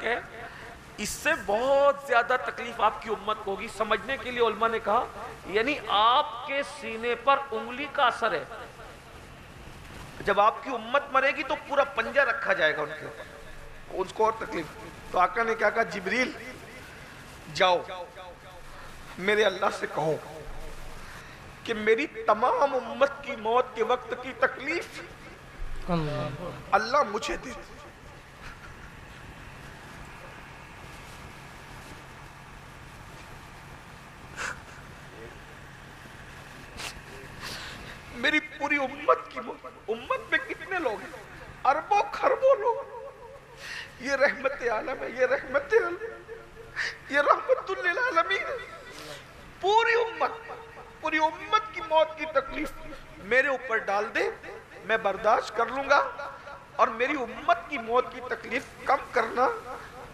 ہے، اس سے بہت زیادہ تکلیف آپ کی امت کو ہوگی۔ سمجھنے کے لیے علماء نے کہا یعنی آپ کے سینے پر انگلی کا اثر ہے، جب آپ کی امت مرے گی تو پورا پنجہ رکھا جائے گا ان کے اوپر، اس کو اور تکلیف۔ تو آقا نے کیا کہا، جبریل جاؤ میرے اللہ سے کہو کہ میری تمام امت کی موت کے وقت کی تکلیف اللہ مجھے دے۔ میری پوری امت کی موت، امت میں کتنے لوگ ہیں؟ اربوں خربوں لوگ، یہ رحمت عالم ہے، یہ رحمت عالم، یہ رحمت للعالمین، پوری امت کی موت کی تکلیف میرے اوپر ڈال دے، میں برداشت کر لوں گا، اور میری امت کی موت کی تکلیف کم کرنا،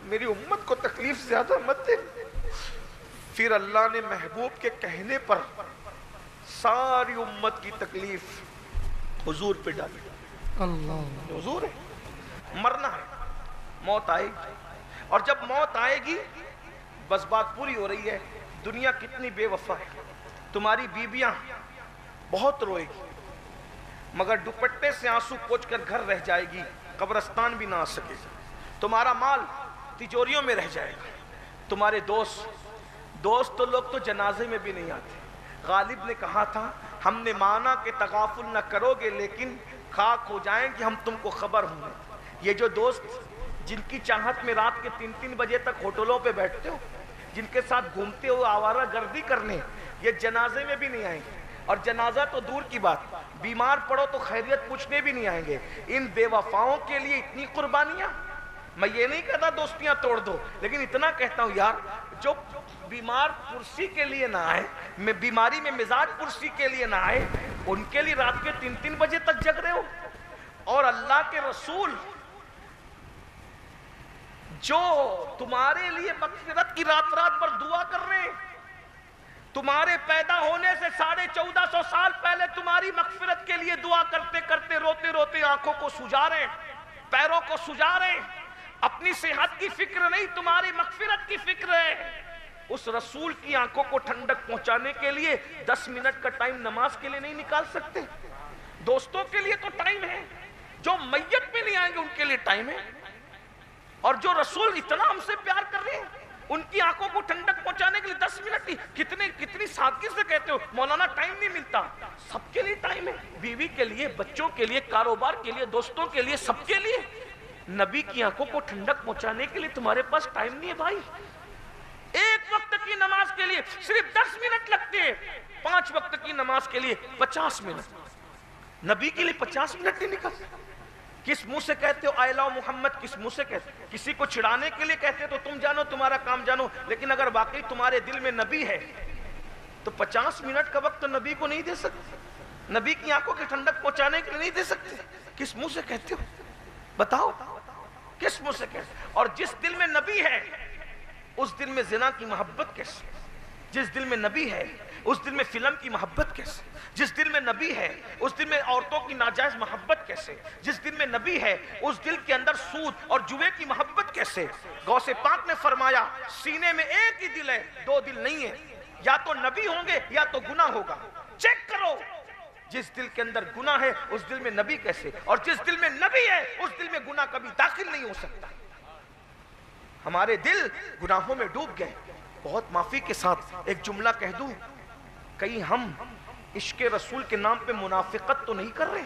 میری امت کو تکلیف زیادہ مت دے۔ پھر اللہ نے محبوب کے کہنے پر ساری امت کی تکلیف حضور پہ ڈالی۔ حضور ہے، مرنا ہے، موت آئے گی، اور جب موت آئے گی بس بات پوری ہو رہی ہے۔ دنیا کتنی بے وفا ہے، تمہاری بیویاں بہت روئے گی مگر دوپٹے سے آنسو پوچھ کر گھر رہ جائے گی، قبرستان بھی نہ آ سکے گا، تمہارا مال تجوریوں میں رہ جائے گا، تمہارے دوست تو لوگ تو جنازے میں بھی نہیں آتے۔ غالب نے کہا تھا ہم نے مانا کہ تغافل نہ کرو گے لیکن خاک ہو جائیں کہ ہم تم کو خبر ہوں۔ یہ جو دوست جن کی چاہت میں رات کے 3 بجے تک ہوٹلوں پہ بیٹھتے ہو، جن کے ساتھ گھومتے ہو آوارہ گردی کرنے، یہ جنازے میں بھی نہیں آئیں گے، اور جنازہ تو دور کی بات، بیمار پڑو تو خیریت پوچھنے بھی نہیں آئیں گے۔ ان بے وفاؤں کے لیے اتنی قربانیاں، میں یہ نہیں کہتا دوستیاں توڑ دو، لیکن اتنا کہتا ہوں یار جو بیمار پرسی کے لیے نہ آئے، میں بیماری میں مزاج پرسی کے لیے نہ آئے، ان کے لیے رات کے 3 بجے تک جگ رہے ہو۔ اور اللہ کے رسول جو تمہارے لیے مغفرت کی رات پر دعا کر رہے ہیں، تمہارے پیدا ہونے سے 1450 سال پہلے تمہاری مغفرت کے لیے دعا کرتے کرتے روتے روتے آنکھوں کو سجا رہے ہیں، پیروں کو سجا رہے ہیں، اپنی صحت کی فکر نہیں تمہاری مغفرت کی فکر ہے۔ اس رسول کی آنکھوں کو ٹھنڈک پہنچانے کے لیے 10 منٹ کا ٹائم نماز کے لیے نہیں نکال سکتے؟ دوستوں کے لیے تو ٹائم ہے، جو میت میں نہیں آئیں گے ان کے لیے ٹائم ہے، اور جو رسول اتنا ہم سے پیار کر رہے ہیں ان کی آنکھوں کو ٹھنڈک پہنچانے کے لیے 10 منٹ نہیں، کتنی سادگی سے کہتے ہو مولانا ٹائم نہیں ملتا۔ سب کے لیے ٹائم ہے، بیوی کے لیے، بچوں کے لیے، کاروبار کے لیے، دوستوں کے لیے، سب کے لیے۔ نبی کی آنکھوں کو ٹھنڈک پہنچانے کے لیے تمہارے پاس ٹائم نہیں ہے بھائی۔ ایک وقت کی نماز کے لیے صرف 10 منٹ لگتے ہیں، 5 وقت کی نماز کے لیے 50 منٹ، نبی کے لیے 50 منٹ نہیں نکلتے۔ کس منہ سے کہتے ہو آئی لو محمد، کس منہ سے کہتے ہو؟ کسی کو چھڑانے کے لیے کہتے تو تم جانو تمہارا کام جانو، لیکن اگر واقعی تمہارے دل میں نبی ہے تو 50 منٹ کا وقت تو نبی کو نہیں دے سکتے، نبی کی آنکھوں کی ٹھنڈک پہنچانے کے لیے نہیں دے سکتے۔ کس منہ سے کہتے ہو بتاؤ، کس منہ سے کہتے ہو؟ اور جس دل میں نبی ہے اس دل میں زنا کی محبت کیسے؟ جس دل میں نبی ہے اس دل میں فلم کی محبت کیسے؟ جس دل میں نبی ہے اس دل میں عورتوں کی ناجائز محبت کیسے؟ جس دل میں نبی ہے اس دل کے اندر سود اور جوے کی محبت کیسے؟ غوث پاک نے فرمایا سینے میں ایک ہی دل ہے، 2 دل نہیں ہے، یا تو نبی ہوں گے یا تو گناہ ہوگا۔ چیک کرو، جس دل کے اندر گناہ ہے اس دل میں نبی کیسے؟ اور جس دل میں نبی ہے اس دل میں گناہ کبھی داخل نہیں ہو سکتا۔ ہمارے دل گناہوں میں ڈوب گئے۔ بہت معافی کے ساتھ ایک جملہ کہہ دوں، کہیں ہم عشق رسول کے نام پہ منافقت تو نہیں کر رہے؟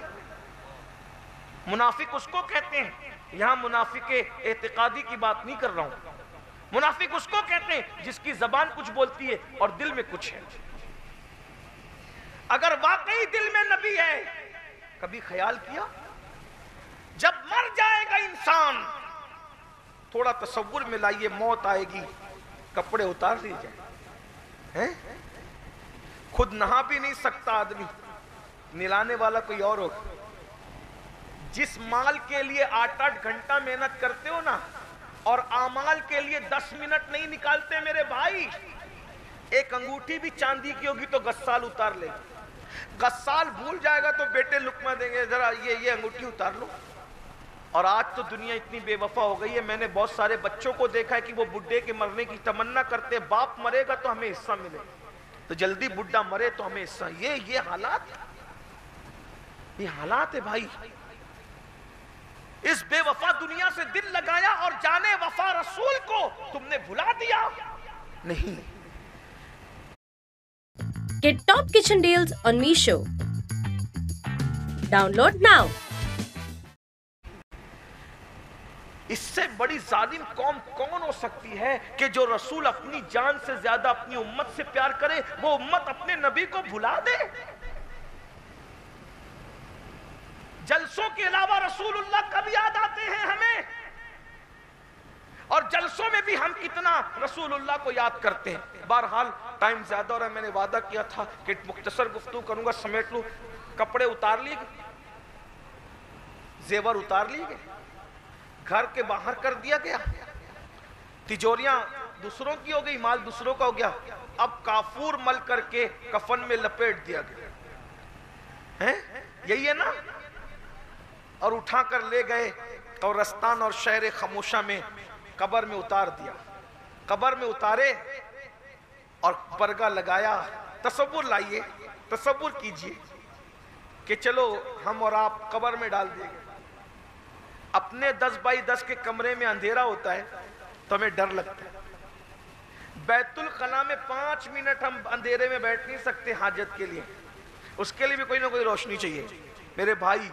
منافق اس کو کہتے ہیں، یہاں منافق اعتقادی کی بات نہیں کر رہا ہوں، منافق اس کو کہتے ہیں جس کی زبان کچھ بولتی ہے اور دل میں کچھ ہے۔ اگر واقعی دل میں نبی ہے، کبھی خیال کیا جب مر جائے گا انسان، تھوڑا تصور میں لائیے، موت آئے گی، کپڑے اتار لیے جائیں، خود نہا بھی نہیں سکتا آدمی، نلانے والا کوئی اور ہوگا۔ جس مال کے لیے 8-8 گھنٹہ محنت کرتے ہو نا، اور اعمال کے لیے 10 منٹ نہیں نکالتے میرے بھائی، ایک انگوٹھی بھی چاندی کی ہوگی تو غسال اتار لے گا، غسال بھول جائے گا تو بیٹے لقمہ دیں گے، ذرا یہ انگوٹھی اتار لو، اور آج تو دنیا اتنی بے وفا ہو گئی ہے، میں نے بہت سارے بچوں کو دیکھا ہے کہ وہ بڈھے کے مرنے کی تمنا کرتے، باپ مرے گا تو ہمیں حصہ ملے، تو جلدی بڈھا مرے تو ہمیں حصہ. یہ حالات ہے بھائی. اس بے وفا دنیا سے دل لگایا اور جانے وفا رسول کو تم نے بھلا دیا. نہیں. Get top kitchen deals on Meesho. Download now. اس سے بڑی ظالم قوم کون ہو سکتی ہے کہ جو رسول اپنی جان سے زیادہ اپنی امت سے پیار کرے، وہ امت اپنے نبی کو بھلا دے. جلسوں کے علاوہ رسول اللہ کب یاد آتے ہیں ہمیں؟ اور جلسوں میں بھی ہم کتنا رسول اللہ کو یاد کرتے ہیں. بہرحال ٹائم زیادہ ہو رہا ہے، میں نے وعدہ کیا تھا کہ مختصر گفتگو کروں گا، سمیٹ لوں. کپڑے اتار لیے گئے، زیور اتار لیے گئے، گھر کے باہر کر دیا گیا، تجوریاں دوسروں کی ہو گئی، مال دوسروں کا ہو گیا. اب کافور مل کر کے کفن میں لپیٹ دیا گیا. یہی ہے نا؟ اور اٹھا کر لے گئے قبرستان اور شہر خاموشہ میں قبر میں اتار دیا. قبر میں اتارے اور پرگا لگایا. تصور لائیے، تصور کیجئے کہ چلو ہم اور آپ قبر میں ڈال دیے گئے. اپنے 10x10 کے کمرے میں اندھیرا ہوتا ہے تو ہمیں ڈر لگتا ہے. بیت الخلاء میں 5 منٹ ہم اندھیرے میں بیٹھ نہیں سکتے حاجت کے لیے، اس کے لیے بھی کوئی نہ کوئی روشنی چاہیے. میرے بھائی،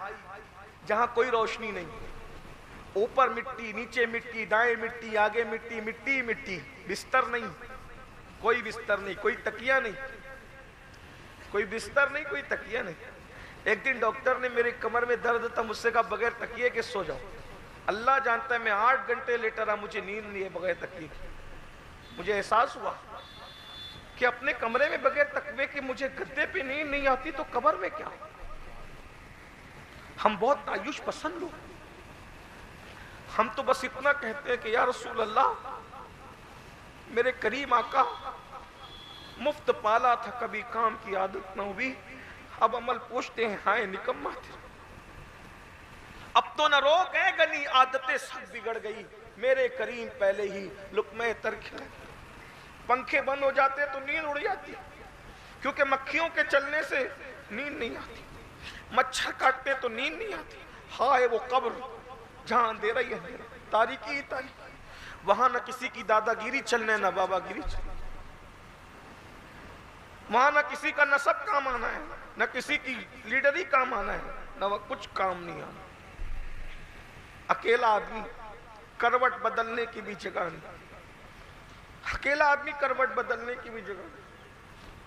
جہاں کوئی روشنی نہیں، اوپر مٹی، نیچے مٹی، دائیں مٹی، آگے مٹی، مٹی مٹی، بستر نہیں، کوئی بستر نہیں، کوئی تکیہ نہیں، کوئی بستر نہیں، کوئی تکیہ نہیں. ایک دن ڈاکٹر نے میرے کمر میں درد تھا، مجھ سے کہا بغیر تکیے کے سو جاؤ. اللہ جانتا ہے میں 8 گھنٹے لیٹا رہا، مجھے نیند نہیں ہے بغیر تکیے کے. مجھے احساس ہوا کہ اپنے کمرے میں بغیر تکیے کے مجھے گدے پہ نیند نہیں آتی تو قبر میں کیا؟ ہم بہت تعیش پسند لوگ. ہم تو بس اتنا کہتے ہیں کہ یا رسول اللہ، میرے کریم آقا مفت پالا تھا، کبھی کام کی عادت نہ ہوئی، اب عمل پوچھتے ہیں، ہائے نکما تھے. اب تو نہ روک ہے گنی، عادتیں سب بگڑ گئی. میرے کریم پہلے ہی لقمہ تر کھلائے. پنکھے بند ہو جاتے تو نیند اڑ جاتی، کیونکہ مکھیوں کے چلنے سے نیند نہیں آتی. مچھر کاٹتے تو نیند نہیں آتی. ہائے وہ قبر جہاں اندھیرا ہی اندھیرا، تاریکی ہی تاریکی، وہاں نہ کسی کی دادا گیری چلنے نہ بابا گیری چلنے. وہاں نہ کسی کا نسب کام آنا ہے، نہ کسی کی لیڈری کام آنا ہے، نہ وہ کچھ کام نہیں آنا. اکیلا آدمی کروٹ بدلنے کی بھی جگہ نہیں، اکیلا آدمی کروٹ بدلنے کی بھی جگہ نہیں.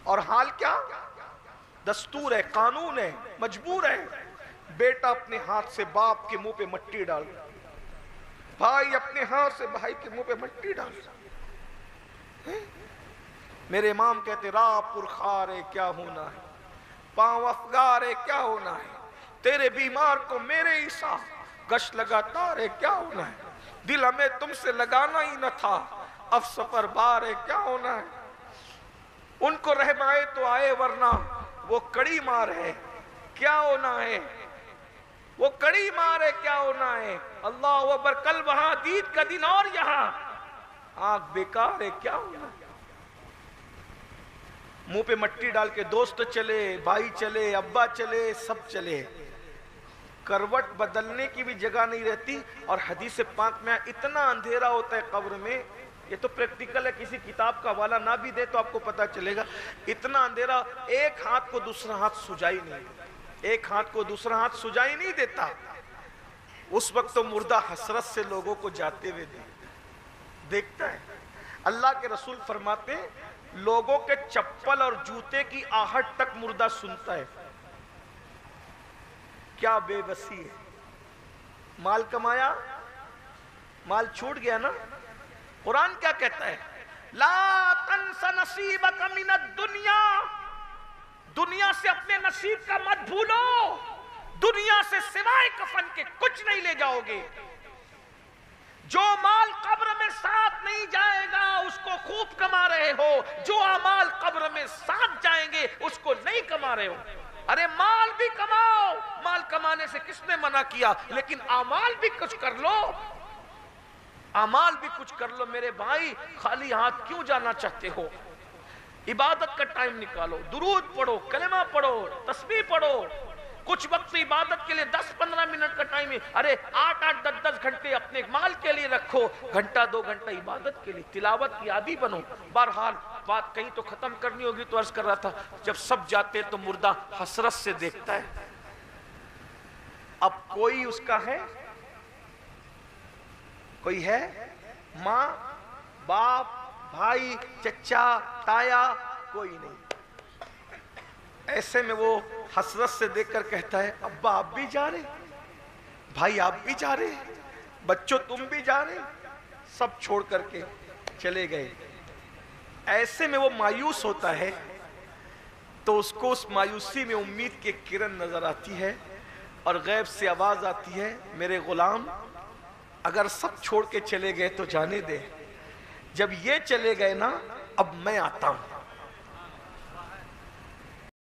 اور حال کیا؟ دستور ہے، قانون ہے، مجبور ہے. بیٹا اپنے ہاتھ سے باپ کے منہ پہ مٹی ڈال، بھائی اپنے ہاتھ سے بھائی کے منہ پہ مٹی ڈال. میرے امام کہتے راہ پرخارے کیا ہونا ہے، پاؤں افگارے کیا ہونا ہے، تیرے بیمار کو میرے عیسیٰ گش لگاتارے کیا ہونا ہے. دل ہمیں تم سے لگانا ہی نہ تھا، اب سفر بارے کیا ہونا ہے. ان کو رحم آئے تو آئے، ورنہ وہ کڑی مار ہے کیا ہونا ہے، وہ کڑی مار ہے کیا ہونا ہے. اللہ اکبر. کل وہاں دید کا دن اور یہاں آنکھ بیکار ہے کیا ہونا ہے. منہ پہ مٹی ڈال کے دوست چلے، بھائی چلے، ابا چلے، سب چلے، کروٹ بدلنے کی بھی جگہ نہیں رہتی. اور حدیث پاک میں اتنا اندھیرا ہوتا ہے قبر میں، یہ تو پریکٹیکل ہے، کسی کتاب کا حوالہ نہ بھی دے تو آپ کو پتا چلے گا. اتنا اندھیرا، ایک ہاتھ کو دوسرا ہاتھ سجائی نہیں دیتا، ایک ہاتھ کو دوسرا ہاتھ سجائی نہیں دیتا. اس وقت تو مردہ حسرت سے لوگوں کو جاتے ہوئے دیکھتا ہے. اللہ کے رسول فرماتے ہیں لوگوں کے چپل اور جوتے کی آہٹ تک مردہ سنتا ہے. کیا بے بسی ہے. مال کمایا، مال چھوٹ گیا نا. قرآن کیا کہتا ہے؟ لا تنس نصیبک من الدنیا، دنیا سے اپنے نصیب کا مت بھولو. دنیا سے سوائے کفن کے کچھ نہیں لے جاؤ گے. جو مال قبر میں ساتھ نہیں جائے گا اس کو خوب کما رہے ہو، جو اعمال قبر میں ساتھ جائیں گے اس کو نہیں کما رہے ہو. ارے مال بھی کماؤ، مال کمانے سے کس نے منع کیا، لیکن اعمال بھی کچھ کر لو، اعمال بھی کچھ کر لو میرے بھائی، خالی ہاتھ کیوں جانا چاہتے ہو؟ عبادت کا ٹائم نکالو، درود پڑھو، کلمہ پڑھو، تسبیح پڑھو، کچھ وقت عبادت کے لیے 10-15 منٹ کا ٹائم ہے، ارے 8-8 10-10 گھنٹے اپنے مال کے لیے رکھو، گھنٹہ 2 گھنٹہ عبادت کے لیے، تلاوت کی عادی بنو۔ بہرحال بات کہیں تو ختم کرنی ہوگی تو عرض کر رہا تھا، جب سب جاتے تو مردہ حسرت سے دیکھتا ہے، اب کوئی اس کا ہے؟ کوئی ہے؟ ماں، باپ، بھائی، چچا، تایا، کوئی نہیں۔ ایسے میں وہ حسرت سے دیکھ کر کہتا ہے، ابا آپ بھی جا رہے، بھائی آپ بھی جا رہے، بچوں تم بھی جا رہے، سب چھوڑ کر کے چلے گئے۔ ایسے میں وہ مایوس ہوتا ہے تو اس کو اس مایوسی میں امید کی کرن نظر آتی ہے اور غیب سے آواز آتی ہے، میرے غلام اگر سب چھوڑ کے چلے گئے تو جانے دے، جب یہ چلے گئے نا اب میں آتا ہوں۔